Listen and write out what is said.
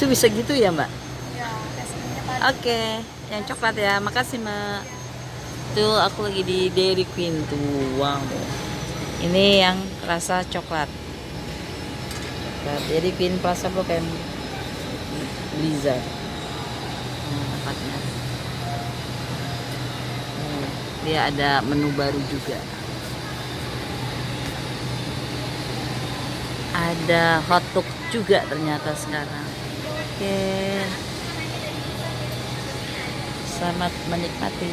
Itu bisa gitu ya, Mbak? Ya, es krimnya tadi. Oke, yang coklat ya. Makasih, Mbak. Tuh, aku lagi di Dairy Queen tuh. Wow. Ini yang rasa coklat. Dairy Queen Plaza Blok M Blizzard. Tempatnya. Dia ada menu baru juga. Ada hotdog juga ternyata sekarang. Oke. Selamat menikmati.